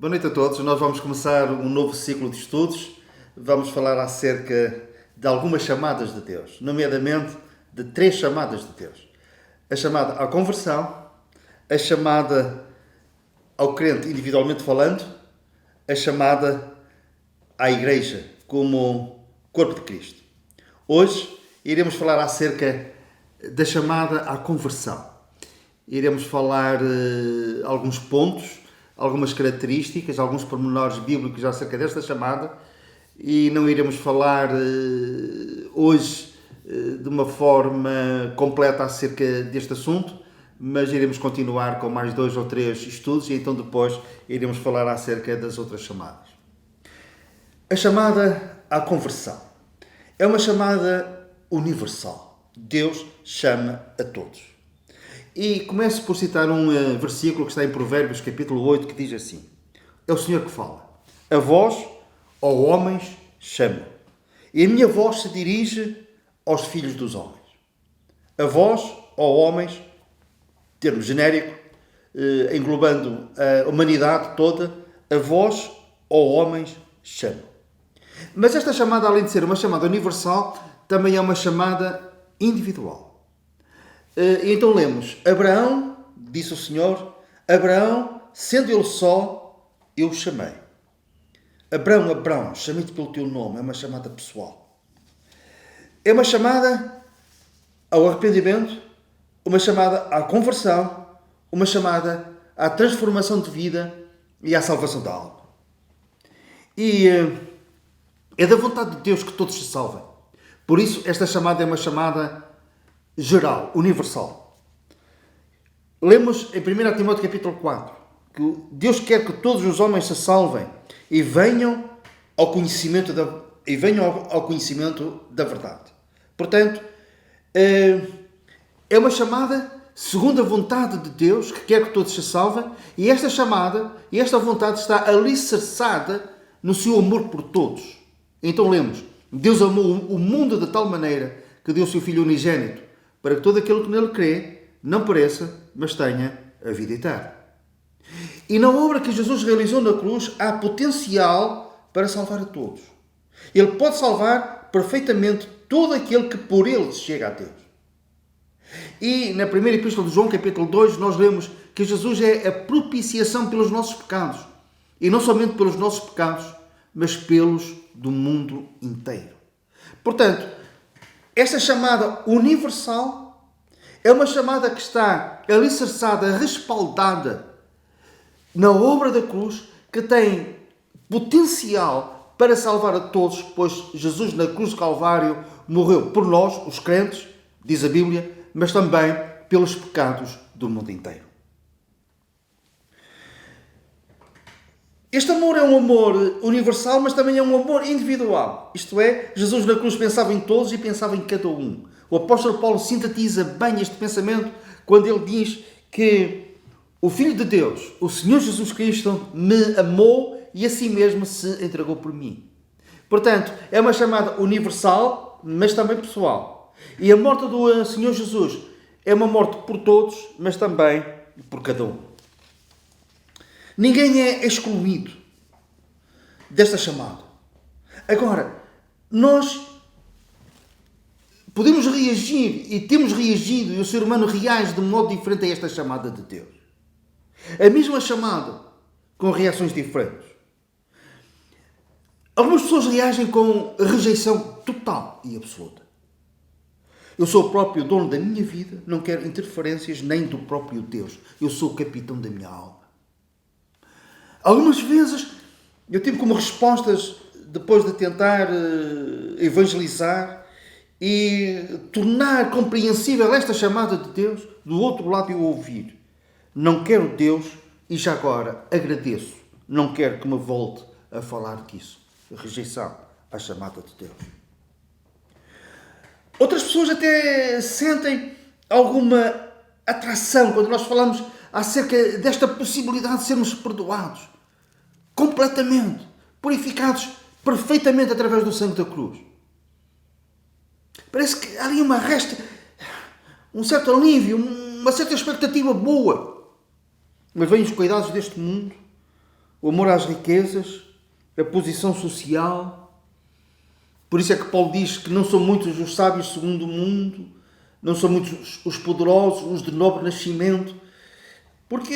Boa noite a todos. Nós vamos começar um novo ciclo de estudos. Vamos falar acerca de algumas chamadas de Deus, nomeadamente de 3 chamadas de Deus. A chamada à conversão, a chamada ao crente individualmente falando, a chamada à igreja como corpo de Cristo. Hoje iremos falar acerca da chamada à conversão. Iremos falar alguns pontos, algumas características, alguns pormenores bíblicos acerca desta chamada e não iremos falar hoje de uma forma completa acerca deste assunto, mas iremos continuar com mais 2 ou 3 estudos e então depois iremos falar acerca das outras chamadas. A chamada à conversão é uma chamada universal. Deus chama a todos. E começo por citar um versículo que está em Provérbios, capítulo 8, que diz assim: é o Senhor que fala. A vós, ó homens, chamo. E a minha voz se dirige aos filhos dos homens. A vós, ó homens, termo genérico, englobando a humanidade toda, a vós, ó homens, chamo. Mas esta chamada, além de ser uma chamada universal, também é uma chamada individual. E então lemos: Abraão, disse o Senhor, Abraão, sendo ele só, eu o chamei. Abraão, Abraão, chamei-te pelo teu nome. É uma chamada pessoal. É uma chamada ao arrependimento, uma chamada à conversão, uma chamada à transformação de vida e à salvação da alma. E é da vontade de Deus que todos se salvem. Por isso, esta chamada é uma chamada geral, universal. Lemos em 1 Timóteo capítulo 4 que Deus quer que todos os homens se salvem e venham ao conhecimento da verdade. Portanto, é uma chamada segundo a vontade de Deus, que quer que todos se salvem, e esta chamada e esta vontade está alicerçada no seu amor por todos. Então lemos: Deus amou o mundo de tal maneira que deu o seu Filho unigênito, para que todo aquele que nele crê não pereça, mas tenha a vida eterna. E na obra que Jesus realizou na cruz há potencial para salvar a todos. Ele pode salvar perfeitamente todo aquele que por ele chega a Deus. E na primeira epístola de João, capítulo 2, nós lemos que Jesus é a propiciação pelos nossos pecados. E não somente pelos nossos pecados, mas pelos do mundo inteiro. Portanto, esta chamada universal é uma chamada que está alicerçada, respaldada na obra da cruz, que tem potencial para salvar a todos, pois Jesus na cruz do Calvário morreu por nós, os crentes, diz a Bíblia, mas também pelos pecados do mundo inteiro. Este amor é um amor universal, mas também é um amor individual. Isto é, Jesus na cruz pensava em todos e pensava em cada um. O apóstolo Paulo sintetiza bem este pensamento quando ele diz que o Filho de Deus, o Senhor Jesus Cristo, me amou e a si mesmo se entregou por mim. Portanto, é uma chamada universal, mas também pessoal. E a morte do Senhor Jesus é uma morte por todos, mas também por cada um. Ninguém é excluído desta chamada. Agora, nós podemos reagir e temos reagido, e o ser humano reage de modo diferente a esta chamada de Deus. A mesma chamada, com reações diferentes. Algumas pessoas reagem com rejeição total e absoluta. Eu sou o próprio dono da minha vida, não quero interferências nem do próprio Deus. Eu sou o capitão da minha alma. Algumas vezes eu tive como respostas, depois de tentar evangelizar e tornar compreensível esta chamada de Deus, do outro lado eu ouvir: não quero Deus e já agora agradeço, não quero que me volte a falar disso. Rejeição à chamada de Deus. Outras pessoas até sentem alguma atração quando nós falamos acerca desta possibilidade de sermos perdoados completamente, purificados perfeitamente através do sangue da cruz. Parece que há ali um certo alívio, uma certa expectativa boa. Mas vêm os cuidados deste mundo, o amor às riquezas, a posição social. Por isso é que Paulo diz que não são muitos os sábios segundo o mundo, não são muitos os poderosos, os de nobre nascimento. Porque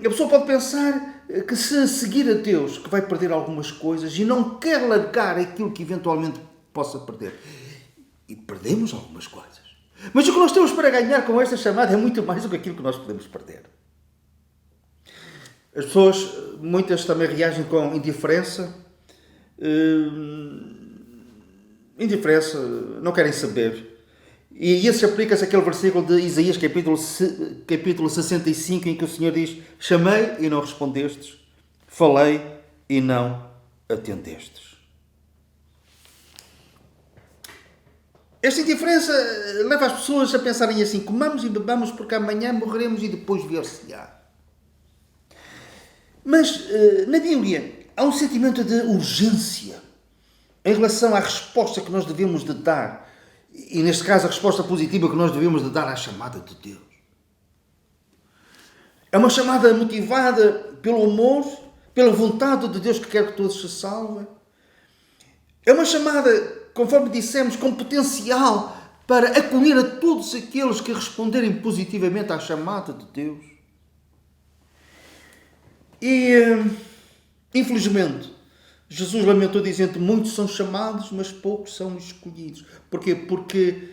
a pessoa pode pensar que se seguir a Deus, que vai perder algumas coisas e não quer largar aquilo que eventualmente possa perder. E perdemos algumas coisas. Mas o que nós temos para ganhar com esta chamada é muito mais do que aquilo que nós podemos perder. As pessoas, muitas também reagem com indiferença. Indiferença, não querem saber. E isso aplica-se àquele versículo de Isaías, capítulo 65, em que o Senhor diz: chamei e não respondestes, falei e não atendestes. Esta indiferença leva as pessoas a pensarem assim: comamos e bebamos porque amanhã morreremos e depois ver-se-á. Mas na Bíblia há um sentimento de urgência em relação à resposta que nós devemos de dar. E neste caso a resposta positiva que nós devemos de dar à chamada de Deus. É uma chamada motivada pelo amor, pela vontade de Deus que quer que todos se salvem. É uma chamada, conforme dissemos, com potencial para acolher a todos aqueles que responderem positivamente à chamada de Deus. E, infelizmente, Jesus lamentou dizendo: muitos são chamados, mas poucos são escolhidos. Porquê? Porque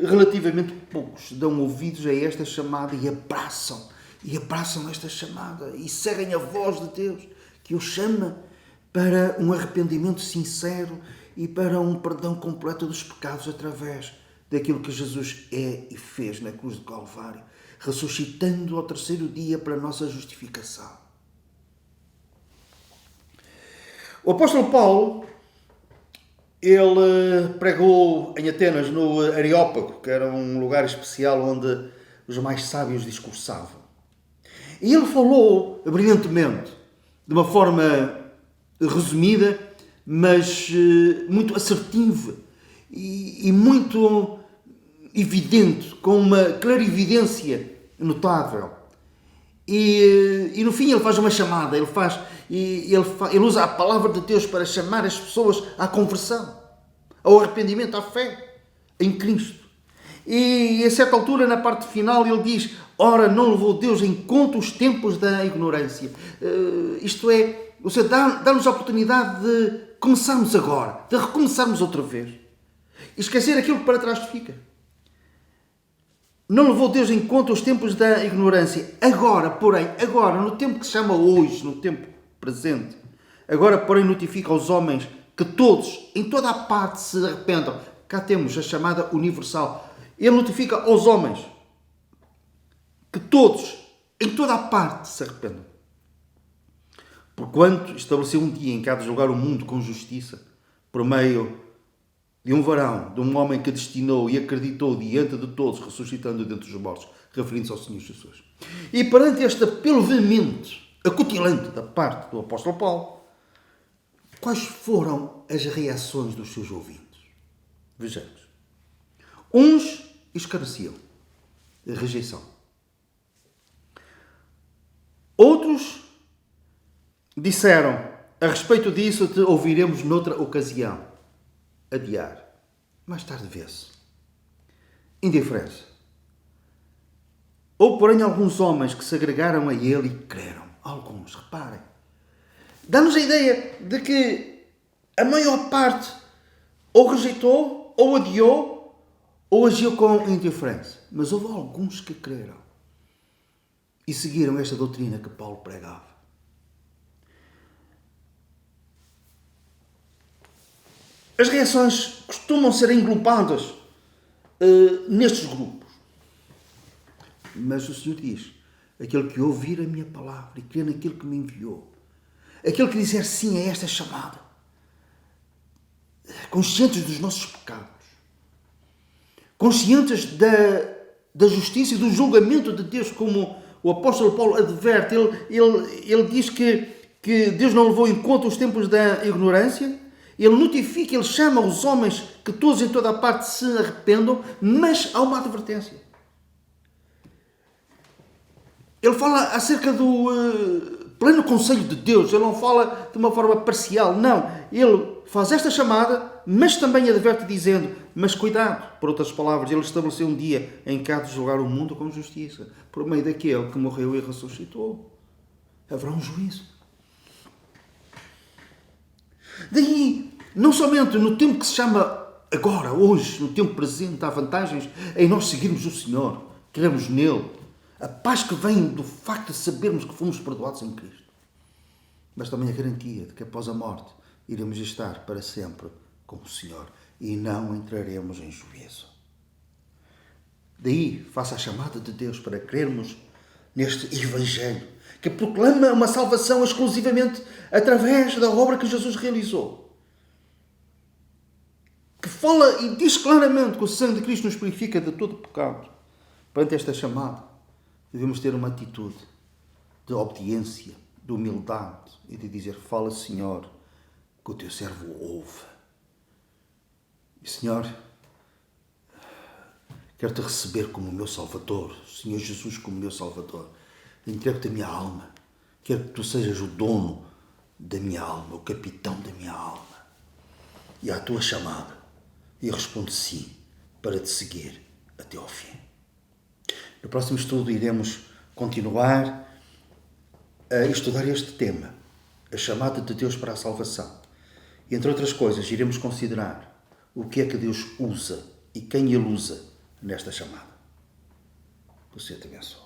relativamente poucos dão ouvidos a esta chamada e abraçam esta chamada e seguem a voz de Deus, que os chama para um arrependimento sincero e para um perdão completo dos pecados através daquilo que Jesus é e fez na cruz do Calvário, ressuscitando ao terceiro dia para a nossa justificação. O apóstolo Paulo, ele pregou em Atenas, no Areópago, que era um lugar especial onde os mais sábios discursavam. E ele falou brilhantemente, de uma forma resumida, mas muito assertiva e muito evidente, com uma clarividência notável. E no fim ele faz uma chamada, ele usa a palavra de Deus para chamar as pessoas à conversão, ao arrependimento, à fé em Cristo. E a certa altura, na parte final, ele diz: ora, não levou Deus em conta os tempos da ignorância. Isto é, ou seja, dá-nos a oportunidade de começarmos agora, de recomeçarmos outra vez. E esquecer aquilo que para trás fica. Não levou Deus em conta os tempos da ignorância. Agora, porém, no tempo que se chama hoje, no tempo presente, agora, porém, notifica aos homens que todos, em toda a parte, se arrependam. Cá temos a chamada universal. Ele notifica aos homens que todos, em toda a parte, se arrependam. Porquanto estabeleceu um dia em que há de julgar o mundo com justiça, por meio de um varão, de um homem que destinou e acreditou diante de todos, ressuscitando dentre os mortos, referindo-se ao Senhor Jesus. E perante este apelo veemente, acutilante da parte do apóstolo Paulo, quais foram as reações dos seus ouvintes? Vejamos. Uns escarneciam, rejeição. Outros disseram: a respeito disso te ouviremos noutra ocasião. Adiar. Mais tarde vê-se. Indiferença. Ou, porém, alguns homens que se agregaram a ele e creram. Alguns, reparem. Dá-nos a ideia de que a maior parte ou rejeitou, ou adiou, ou agiu com indiferença. Mas houve alguns que creram e seguiram esta doutrina que Paulo pregava. As reações costumam ser englobadas nestes grupos. Mas o Senhor diz: aquele que ouvir a minha palavra e crer naquilo que me enviou, aquele que disser sim a esta chamada, conscientes dos nossos pecados, conscientes da justiça e do julgamento de Deus, como o apóstolo Paulo adverte, ele diz que Deus não levou em conta os tempos da ignorância. Ele notifica, ele chama os homens que todos em toda a parte se arrependam, mas há uma advertência. Ele fala acerca do pleno conselho de Deus. Ele não fala de uma forma parcial. Não. Ele faz esta chamada, mas também adverte dizendo, mas cuidado. Por outras palavras, ele estabeleceu um dia em que há de julgar o mundo com justiça, por meio daquele que morreu e ressuscitou. Haverá um juízo. Daí, não somente no tempo que se chama agora, hoje, no tempo presente, há vantagens em nós seguirmos o Senhor, crermos nele, a paz que vem do facto de sabermos que fomos perdoados em Cristo, mas também a garantia de que após a morte iremos estar para sempre com o Senhor e não entraremos em juízo. Daí, faça a chamada de Deus para crermos neste Evangelho, que proclama uma salvação exclusivamente através da obra que Jesus realizou. Que fala e diz claramente que o sangue de Cristo nos purifica de todo pecado. Perante esta chamada, devemos ter uma atitude de obediência, de humildade e de dizer, fala, Senhor, que o teu servo ouve. E, Senhor, quero-te receber como meu Salvador, Senhor Jesus como meu Salvador. Entrego-te a minha alma. Quero que tu sejas o dono da minha alma, o capitão da minha alma. E à tua chamada, e respondo sim, para te seguir até ao fim. No próximo estudo iremos continuar a estudar este tema, a chamada de Deus para a salvação. E, entre outras coisas, iremos considerar o que é que Deus usa e quem Ele usa nesta chamada. Que o Senhor te abençoe.